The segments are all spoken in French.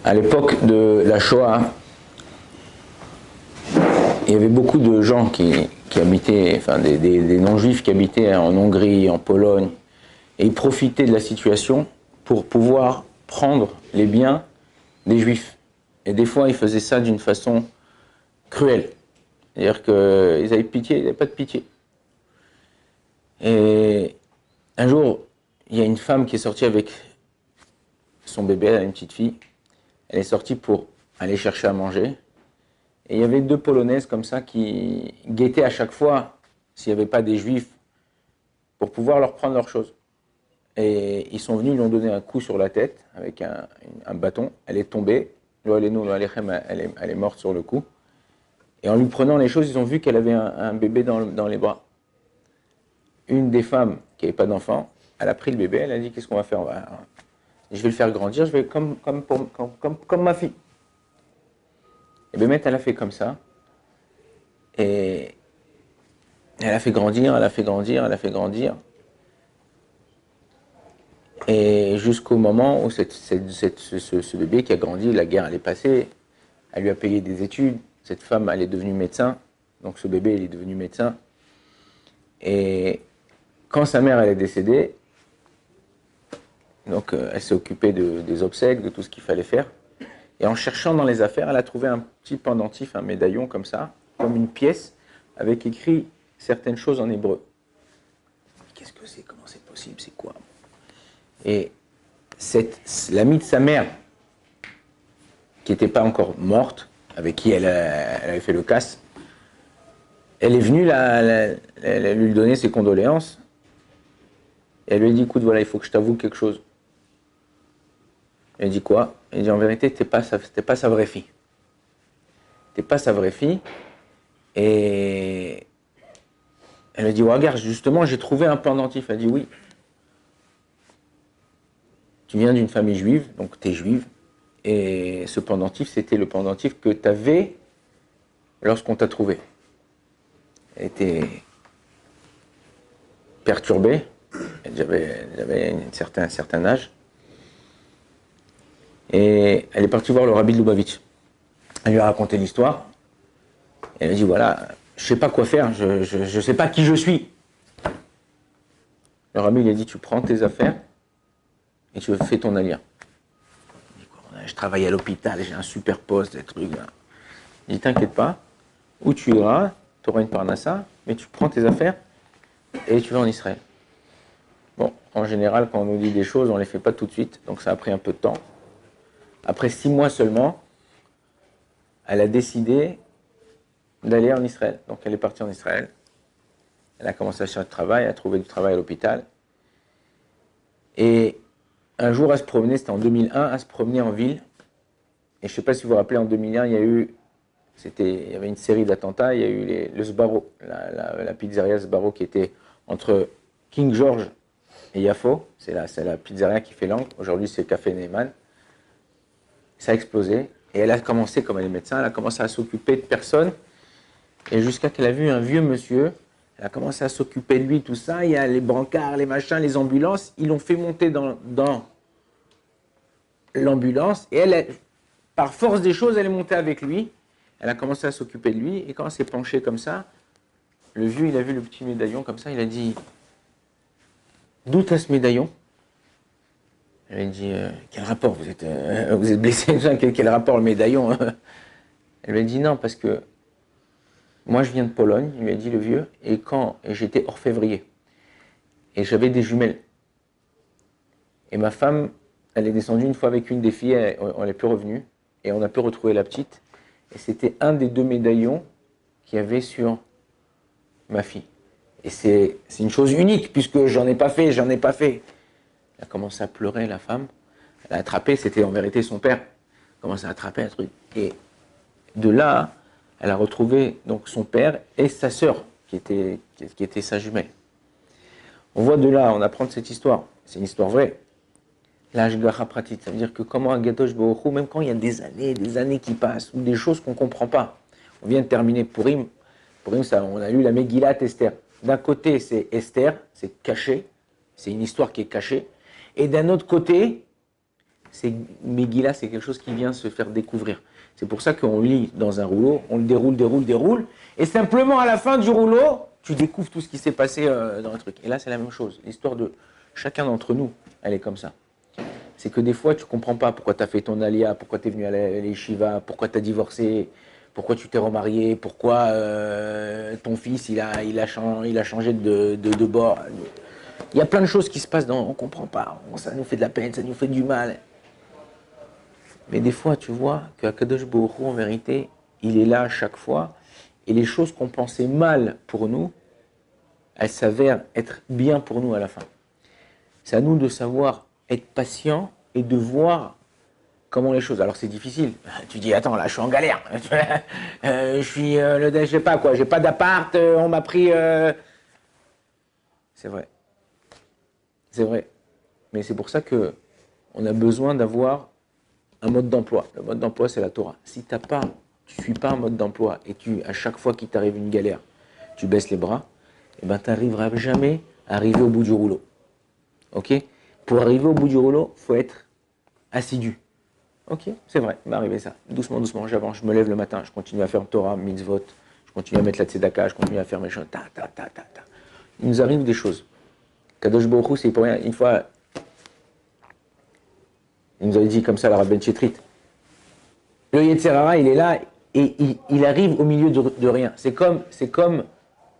À l'époque de la Shoah, il y avait beaucoup de gens qui habitaient, enfin des non-juifs qui habitaient en Hongrie, en Pologne, et ils profitaient de la situation pour pouvoir prendre les biens des juifs. Et des fois, ils faisaient ça d'une façon cruelle. C'est-à-dire qu'ils avaient pitié, ils n'avaient pas de pitié. Et un jour, il y a une femme qui est sortie avec son bébé, elle a une petite fille. Elle est sortie pour aller chercher à manger. Et il y avait deux Polonaises comme ça qui guettaient à chaque fois s'il n'y avait pas des Juifs pour pouvoir leur prendre leurs choses. Et ils sont venus, ils lui ont donné un coup sur la tête avec un bâton. Elle est tombée. Elle est morte sur le coup. Et en lui prenant les choses, ils ont vu qu'elle avait un bébé dans les bras. Une des femmes qui n'avait pas d'enfant, elle a pris le bébé, elle a dit qu'est-ce qu'on va faire, je vais le faire grandir, je vais comme ma fille. Et Bémet, elle a fait comme ça. Et elle a fait grandir, elle a fait grandir, elle a fait grandir. Et jusqu'au moment où ce bébé qui a grandi, la guerre elle est passée, elle lui a payé des études, cette femme elle est devenue médecin, donc ce bébé il est devenu médecin. Et quand sa mère elle est décédée, donc elle s'est occupée des obsèques, de tout ce qu'il fallait faire. Et en cherchant dans les affaires, elle a trouvé un petit pendentif, un médaillon comme ça, comme une pièce, avec écrit certaines choses en hébreu. Qu'est-ce que c'est? Comment c'est possible? C'est quoi? Et l'amie de sa mère, qui n'était pas encore morte, avec qui elle avait fait le casse, elle est venue lui donner ses condoléances. Et elle lui a dit, écoute, voilà, il faut que je t'avoue quelque chose. Elle dit quoi? Elle dit, en vérité, t'es pas sa vraie fille. T'es pas sa vraie fille. Et elle a dit, oh, regarde, justement, j'ai trouvé un pendentif. Elle dit, oui. Tu viens d'une famille juive, donc tu es juive. Et ce pendentif, c'était le pendentif que tu avais lorsqu'on t'a trouvé. Elle était perturbée. Elle avait un certain âge. Et elle est partie voir le rabbi de Lubavitch. Elle lui a raconté l'histoire. Elle a dit, voilà, je ne sais pas quoi faire, je ne sais pas qui je suis. Le rabbi lui a dit, tu prends tes affaires et tu fais ton aliyah. Je travaille à l'hôpital, j'ai un super poste, des trucs. Là. Il dit, t'inquiète pas, où tu iras, tu auras une parnassa, mais tu prends tes affaires et tu vas en Israël. Bon, en général, quand on nous dit des choses, on ne les fait pas tout de suite, donc ça a pris un peu de temps. Après 6 mois seulement, elle a décidé d'aller en Israël. Donc elle est partie en Israël. Elle a commencé à chercher du travail, elle a trouvé du travail à l'hôpital. Et un jour, elle se promenait, c'était en 2001, elle se promenait en ville. Et je ne sais pas si vous vous rappelez, en 2001, il y avait une série d'attentats. Il y a eu le Sbarro, la pizzeria Sbarro qui était entre King George et Yafo. C'est la pizzeria qui fait l'angle. Aujourd'hui, c'est Café Neyman. Ça a explosé. Et elle a commencé, comme elle est médecin, elle a commencé à s'occuper de personnes. Et jusqu'à qu'elle a vu un vieux monsieur, elle a commencé à s'occuper de lui, tout ça. Il y a les brancards, les machins, les ambulances. Ils l'ont fait monter dans l'ambulance. Et elle, par force des choses, elle est montée avec lui. Elle a commencé à s'occuper de lui. Et quand elle s'est penchée comme ça, le vieux, il a vu le petit médaillon comme ça. Il a dit, d'où t'as ce médaillon? Elle a dit, quel rapport? Vous êtes blessé? Quel rapport le médaillon? Elle lui a dit, non, parce que moi, je viens de Pologne, il lui a dit le vieux, et j'étais orfèvrier. Et j'avais des jumelles. Et ma femme, elle est descendue une fois avec une des filles, on n'est plus revenu, et on a pu retrouver la petite. Et c'était un des 2 médaillons qu'il y avait sur ma fille. Et c'est une chose unique, puisque j'en ai pas fait. Elle a commencé à pleurer, la femme. Elle a attrapé, c'était en vérité son père. Elle a commencé à attraper un truc. Et de là, elle a retrouvé donc son père et sa sœur, qui était sa jumelle. On voit de là, on apprend de cette histoire. C'est une histoire vraie. L'ashgacha pratit, ça veut dire que comment un Gatosh Baruch Hu, même quand il y a des années qui passent, ou des choses qu'on ne comprend pas. On vient de terminer Purim. Purim, ça, on a lu la Megillat Esther. D'un côté, c'est Esther, c'est caché. C'est une histoire qui est cachée. Et d'un autre côté, Megillah, c'est quelque chose qui vient se faire découvrir. C'est pour ça qu'on lit dans un rouleau, on le déroule, et simplement à la fin du rouleau, tu découvres tout ce qui s'est passé dans le truc. Et là, c'est la même chose. L'histoire de chacun d'entre nous, elle est comme ça. C'est que des fois, tu ne comprends pas pourquoi tu as fait ton alia, pourquoi tu es venu à l'Yeshiva, pourquoi tu as divorcé, pourquoi tu t'es remarié, pourquoi ton fils il a changé de bord. Il y a plein de choses qui se passent, on ne comprend pas, ça nous fait de la peine, ça nous fait du mal. Mais des fois, tu vois qu'Akadosh Baruch Hu, en vérité, il est là à chaque fois, et les choses qu'on pensait mal pour nous, elles s'avèrent être bien pour nous à la fin. C'est à nous de savoir être patient et de voir comment les choses. Alors c'est difficile. Tu dis attends là je suis en galère. Je suis je sais pas quoi. J'ai pas d'appart. On m'a pris. C'est vrai. C'est vrai. Mais c'est pour ça que on a besoin d'avoir un mode d'emploi. Le mode d'emploi c'est la Torah. Si tu suis pas un mode d'emploi et à chaque fois qu'il t'arrive une galère, tu baisses les bras, et ben tu n'arriveras jamais à arriver au bout du rouleau. Ok? Pour arriver au bout du rouleau, il faut être assidu. Ok, c'est vrai, il m'est arrivé ça. Doucement, doucement, j'avance, je me lève le matin, je continue à faire Torah, mitzvot, je continue à mettre la tzedaka, je continue à faire mes choses, Il nous arrive des choses. Kadosh Baruch Hu, c'est pour rien. Une fois, il nous avait dit comme ça, la Rabben Chetrit. Le Yetzer Hara, il est là et il arrive au milieu de rien. C'est comme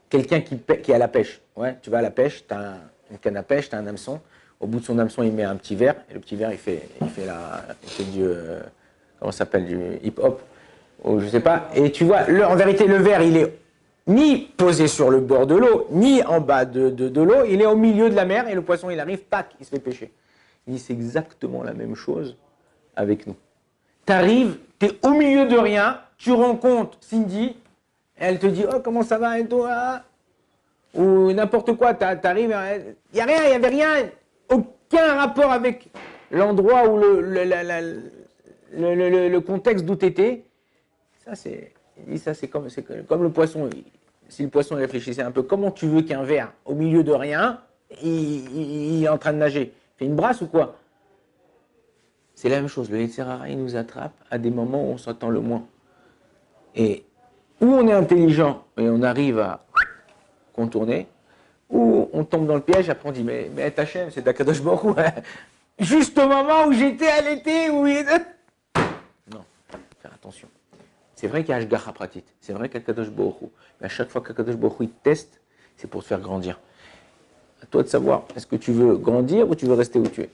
quelqu'un qui est à la pêche. Ouais, tu vas à la pêche, tu as une canne à pêche, tu as un hameçon. Au bout de son hameçon, il met un petit verre, et le petit verre, il fait du, comment ça s'appelle, du hip-hop, ou je sais pas. Et tu vois, en vérité, le verre, il est ni posé sur le bord de l'eau, ni en bas de l'eau, il est au milieu de la mer, et le poisson, il arrive, tac, il se fait pêcher. Il dit, c'est exactement la même chose avec nous. Tu arrives, tu es au milieu de rien, tu rencontres Cindy, elle te dit, oh, comment ça va, et toi, ou n'importe quoi, tu arrives, il n'y a rien, il n'y avait rien. Aucun rapport avec l'endroit ou le contexte d'où tu étais. Ça, c'est comme le poisson. Si le poisson réfléchissait un peu, comment tu veux qu'un ver, au milieu de rien, il est en train de nager? Fait une brasse ou quoi? C'est la même chose. Le Yetzer Hara, il nous attrape à des moments où on s'entend le moins. Et où on est intelligent et on arrive à contourner, ou on tombe dans le piège, après on dit mais Hachem, c'est Akadosh Baruch Hu. Juste au moment où j'étais à l'été, où il... Non, faire attention. C'est vrai qu'il y a Ashgacha Pratit, c'est vrai qu'Akadosh Baruch Hu, mais à chaque fois qu'Akadosh Baruch Hu il te teste, c'est pour te faire grandir. À toi de savoir, est-ce que tu veux grandir ou tu veux rester où tu es?